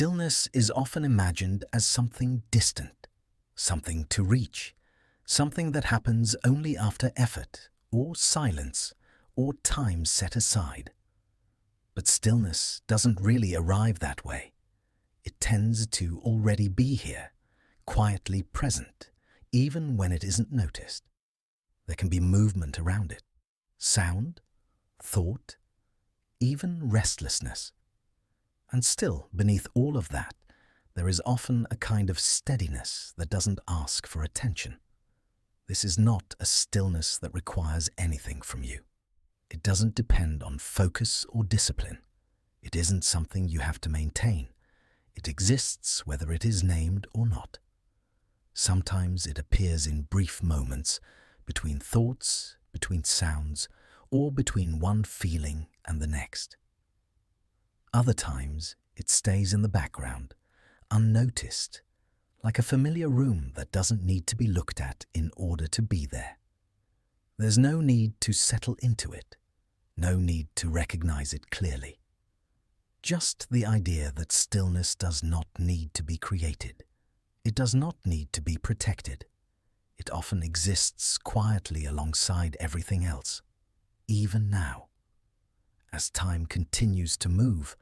Stillness is often imagined as something distant, something to reach, something that happens only after effort or silence or time set aside. But stillness doesn't really arrive that way. It tends to already be here, quietly present, even when it isn't noticed. There can be movement around it, sound, thought, even restlessness. And still, beneath all of that, there is often a kind of steadiness that doesn't ask for attention. This is not a stillness that requires anything from you. It doesn't depend on focus or discipline. It isn't something you have to maintain. It exists whether it is named or not. Sometimes it appears in brief moments, between thoughts, between sounds, or between one feeling and the next. Other times, it stays in the background, unnoticed, like a familiar room that doesn't need to be looked at in order to be there. There's no need to settle into it, no need to recognize it clearly. Just the idea that stillness does not need to be created. It does not need to be protected. It often exists quietly alongside everything else, even now. As time continues to move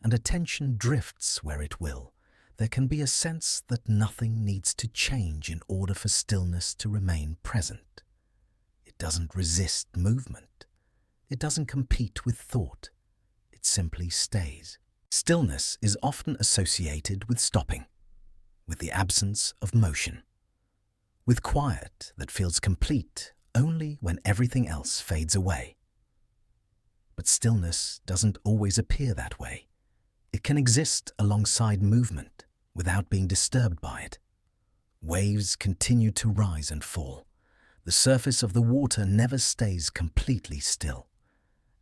and attention drifts where it will, there can be a sense that nothing needs to change in order for stillness to remain present. It doesn't resist movement. It doesn't compete with thought. It simply stays. Stillness is often associated with stopping, with the absence of motion, with quiet that feels complete only when everything else fades away. But stillness doesn't always appear that way. It can exist alongside movement without being disturbed by it. Waves continue to rise and fall. The surface of the water never stays completely still.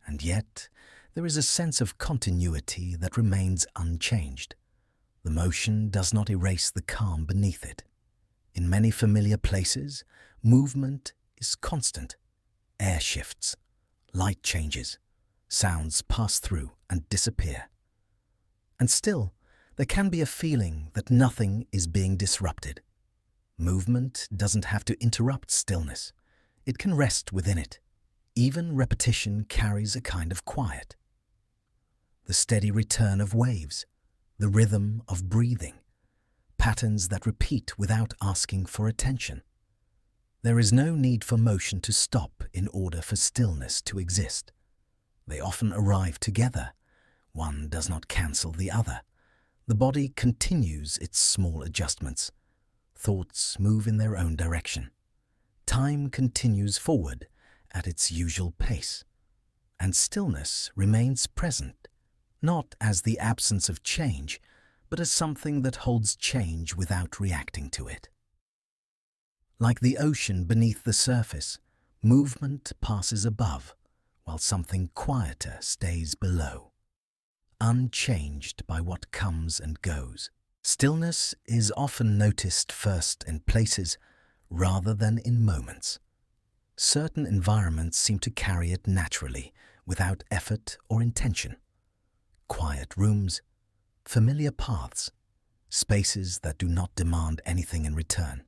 And yet, there is a sense of continuity that remains unchanged. The motion does not erase the calm beneath it. In many familiar places, movement is constant. Air shifts, light changes, sounds pass through and disappear. And still, there can be a feeling that nothing is being disrupted. Movement doesn't have to interrupt stillness. It can rest within it. Even repetition carries a kind of quiet. The steady return of waves, the rhythm of breathing, patterns that repeat without asking for attention. There is no need for motion to stop in order for stillness to exist. They often arrive together. One does not cancel the other. The body continues its small adjustments. Thoughts move in their own direction. Time continues forward at its usual pace. And stillness remains present, not as the absence of change, but as something that holds change without reacting to it. Like the ocean beneath the surface, movement passes above, while something quieter stays below, unchanged by what comes and goes. Stillness is often noticed first in places rather than in moments. Certain environments seem to carry it naturally, without effort or intention. Quiet rooms, familiar paths, spaces that do not demand anything in return.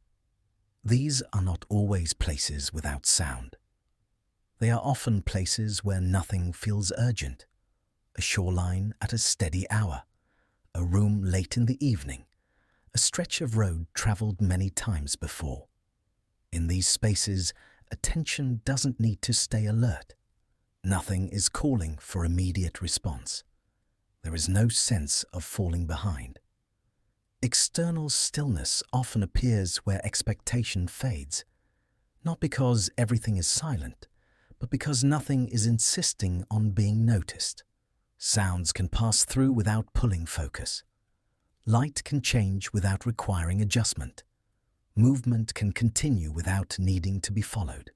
These are not always places without sound. They are often places where nothing feels urgent. A shoreline at a steady hour, a room late in the evening, a stretch of road traveled many times before. In these spaces, attention doesn't need to stay alert. Nothing is calling for immediate response. There is no sense of falling behind. External stillness often appears where expectation fades, not because everything is silent, but because nothing is insisting on being noticed. Sounds can pass through without pulling focus. Light can change without requiring adjustment. Movement can continue without needing to be followed.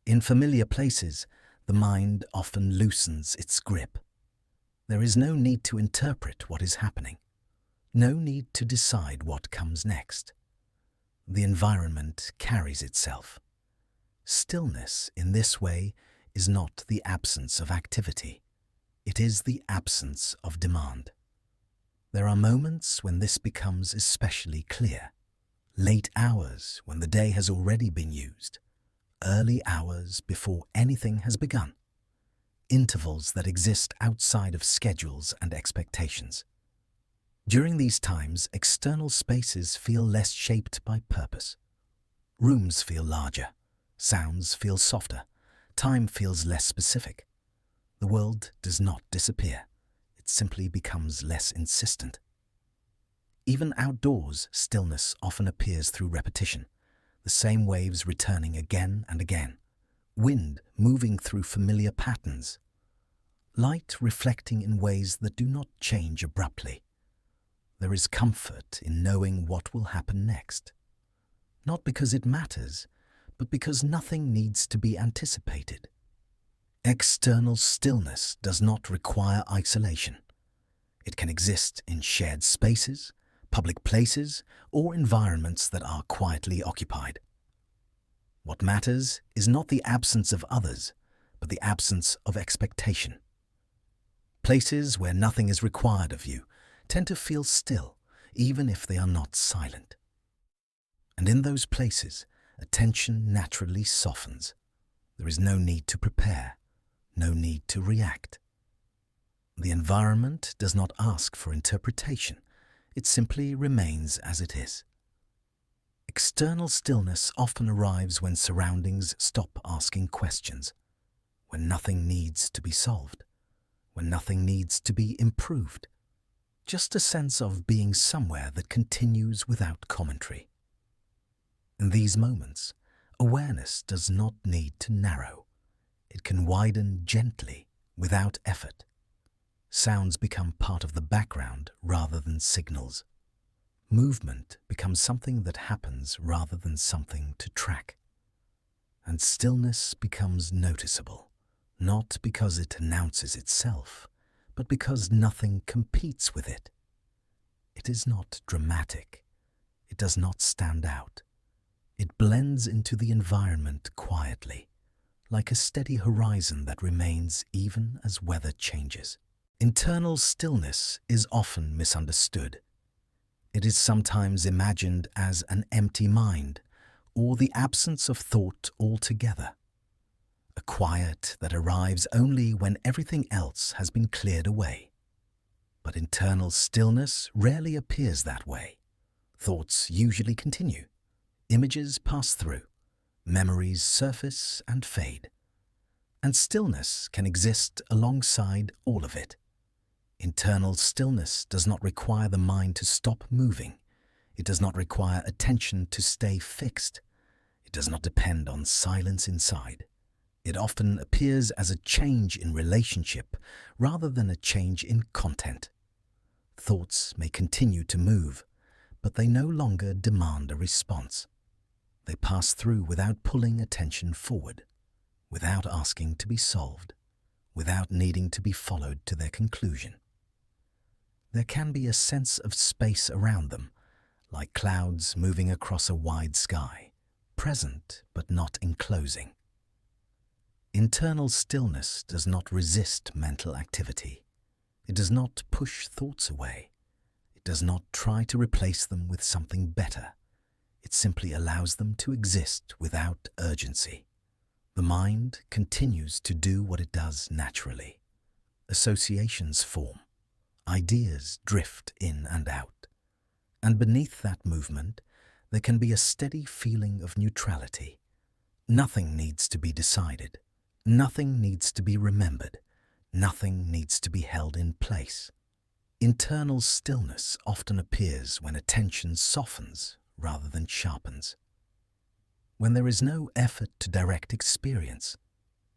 In familiar places, the mind often loosens its grip. There is no need to interpret what is happening. No need to decide what comes next. The environment carries itself. Stillness, in this way, is not the absence of activity. It is the absence of demand. There are moments when this becomes especially clear. Late hours when the day has already been used. Early hours before anything has begun. Intervals that exist outside of schedules and expectations. During these times, external spaces feel less shaped by purpose. Rooms feel larger. Sounds feel softer. Time feels less specific. The world does not disappear. It simply becomes less insistent. Even outdoors, stillness often appears through repetition, the same waves returning again and again, wind moving through familiar patterns, light reflecting in ways that do not change abruptly. There is comfort in knowing what will happen next, not because it matters, but because nothing needs to be anticipated. External stillness does not require isolation. It can exist in shared spaces, public places, or environments that are quietly occupied. What matters is not the absence of others, but the absence of expectation. Places where nothing is required of you tend to feel still, even if they are not silent. And in those places, attention naturally softens. There is no need to prepare, no need to react. The environment does not ask for interpretation. It simply remains as it is. External stillness often arrives when surroundings stop asking questions, when nothing needs to be solved, when nothing needs to be improved. Just a sense of being somewhere that continues without commentary. In these moments, awareness does not need to narrow. It can widen gently, without effort. Sounds become part of the background rather than signals. Movement becomes something that happens rather than something to track. And stillness becomes noticeable, not because it announces itself, but because nothing competes with it. It is not dramatic. It does not stand out. It blends into the environment quietly, like a steady horizon that remains even as weather changes. Internal stillness is often misunderstood. It is sometimes imagined as an empty mind or the absence of thought altogether. A quiet that arrives only when everything else has been cleared away. But internal stillness rarely appears that way. Thoughts usually continue. Images pass through. Memories surface and fade. And stillness can exist alongside all of it. Internal stillness does not require the mind to stop moving. It does not require attention to stay fixed. It does not depend on silence inside. It often appears as a change in relationship rather than a change in content. Thoughts may continue to move, but they no longer demand a response. They pass through without pulling attention forward, without asking to be solved, without needing to be followed to their conclusion. There can be a sense of space around them, like clouds moving across a wide sky, present but not enclosing. Internal stillness does not resist mental activity. It does not push thoughts away. It does not try to replace them with something better. It simply allows them to exist without urgency. The mind continues to do what it does naturally. Associations form. Ideas drift in and out. And beneath that movement, there can be a steady feeling of neutrality. Nothing needs to be decided. Nothing needs to be remembered. Nothing needs to be held in place. Internal stillness often appears when attention softens rather than sharpens. When there is no effort to direct experience,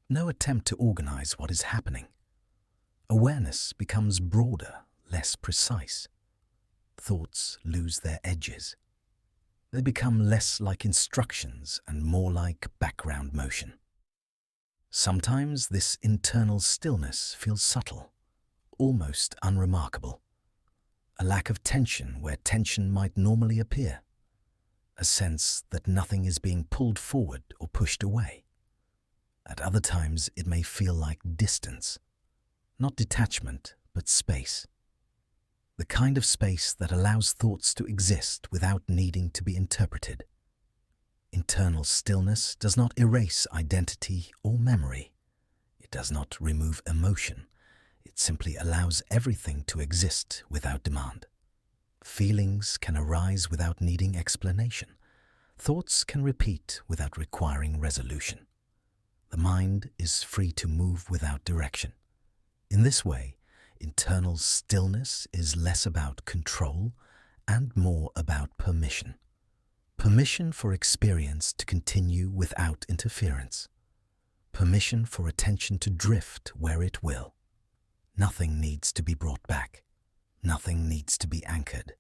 no attempt to organize what is happening. Awareness becomes broader, less precise. Thoughts lose their edges. They become less like instructions and more like background motion. Sometimes this internal stillness feels subtle, almost unremarkable. A lack of tension where tension might normally appear. A sense that nothing is being pulled forward or pushed away. At other times, it may feel like distance. Not detachment, but space. the kind of space that allows thoughts to exist without needing to be interpreted. Internal stillness does not erase identity or memory. It does not remove emotion. It simply allows everything to exist without demand. Feelings can arise without needing explanation. Thoughts can repeat without requiring resolution. The mind is free to move without direction. In this way, internal stillness is less about control and more about permission. Permission for experience to continue without interference. Permission for attention to drift where it will. Nothing needs to be brought back. Nothing needs to be anchored.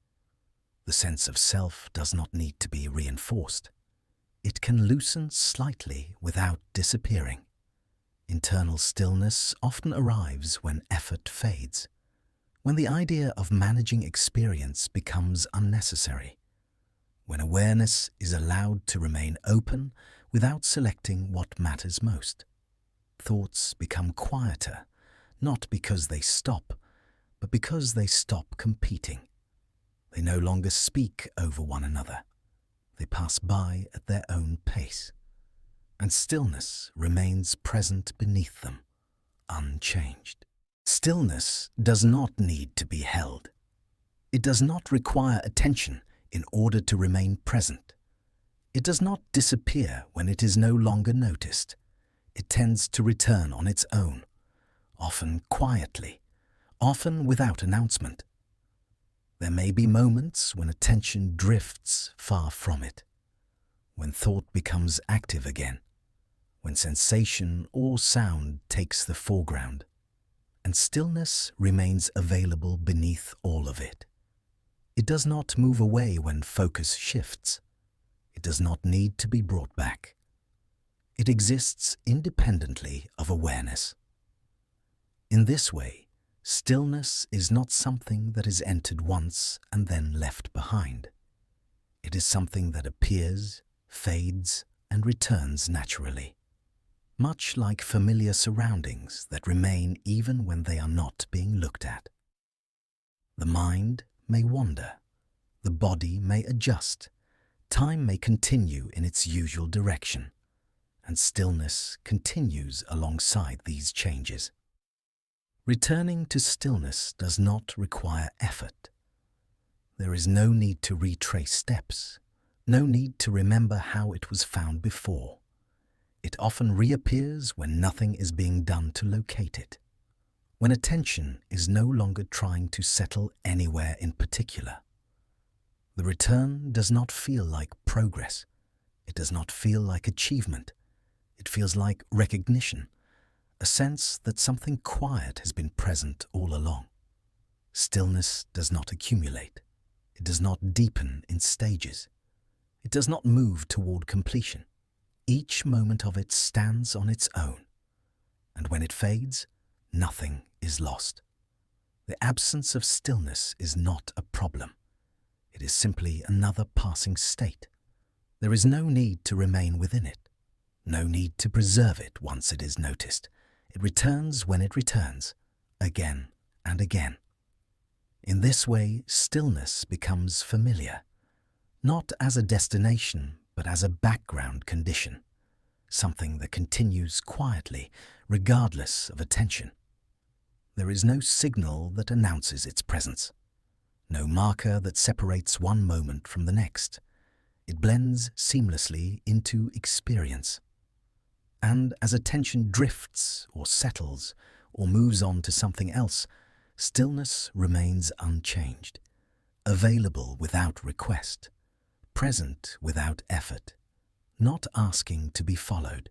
The sense of self does not need to be reinforced. It can loosen slightly without disappearing. Internal stillness often arrives when effort fades, when the idea of managing experience becomes unnecessary, when awareness is allowed to remain open without selecting what matters most. Thoughts become quieter, not because they stop, but because they stop competing. They no longer speak over one another. They pass by at their own pace, and stillness remains present beneath them, unchanged. Stillness does not need to be held. It does not require attention in order to remain present. It does not disappear when it is no longer noticed. It tends to return on its own, often quietly, often without announcement. There may be moments when attention drifts far from it, when thought becomes active again, when sensation or sound takes the foreground, and stillness remains available beneath all of it. It does not move away when focus shifts. It does not need to be brought back. It exists independently of awareness. In this way, stillness is not something that is entered once and then left behind. It is something that appears, fades, and returns naturally, much like familiar surroundings that remain even when they are not being looked at. The mind may wander, the body may adjust, time may continue in its usual direction, and stillness continues alongside these changes. Returning to stillness does not require effort. There is no need to retrace steps, no need to remember how it was found before. It often reappears when nothing is being done to locate it, when attention is no longer trying to settle anywhere in particular. The return does not feel like progress. It does not feel like achievement. It feels like recognition, a sense that something quiet has been present all along. Stillness does not accumulate. It does not deepen in stages. It does not move toward completion. Each moment of it stands on its own, and when it fades, nothing is lost. The absence of stillness is not a problem. It is simply another passing state. There is no need to remain within it, no need to preserve it once it is noticed. It returns when it returns, again and again. In this way, stillness becomes familiar, not as a destination, but as a background condition, something that continues quietly, regardless of attention. There is no signal that announces its presence, no marker that separates one moment from the next. It blends seamlessly into experience. And as attention drifts or settles or moves on to something else, stillness remains unchanged, available without request, present without effort, not asking to be followed.